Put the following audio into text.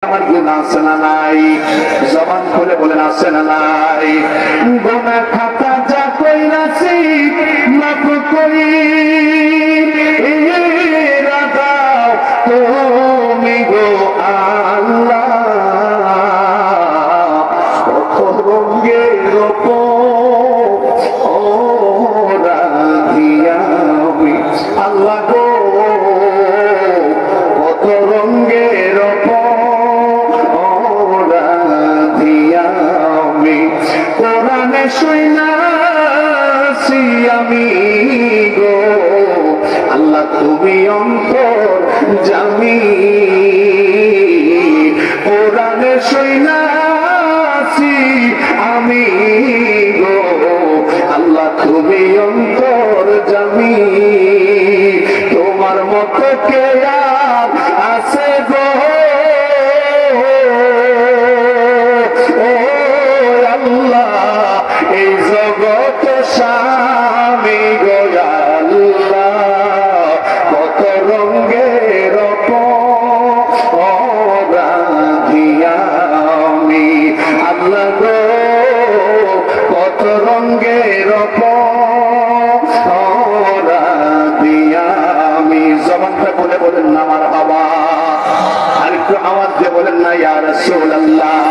আমার গুনাহ আছে না নাই? জবান খুলে বলেন আছে না নাই? গুনাহ খাতা যা কইরাছি মাফ করি দাও তুমি গো আল্লাহ। কত রঙের ওরা দিয়া আল্লাহ গো, কত রঙের কোরআনে শুনাছি আমি গো আল্লাহ তুমি অন্তর জামি। কোরআনে শুনাছি আমি গো আল্লাহ তুমি অন্তর জামি। তোমার মতো কে আর আছে গো এই জগৎ স্বামী গো আল্লাহ। কত রঙের ওরা দিয়া আমি আল্লাহ গো, কত রঙের ওরা দিয়া আমি। জবানটা বলে বলেন না আমার বাবা, আর একটু আওয়াজ দিয়ে বলেন না ইয়া রাসূলুল্লাহ।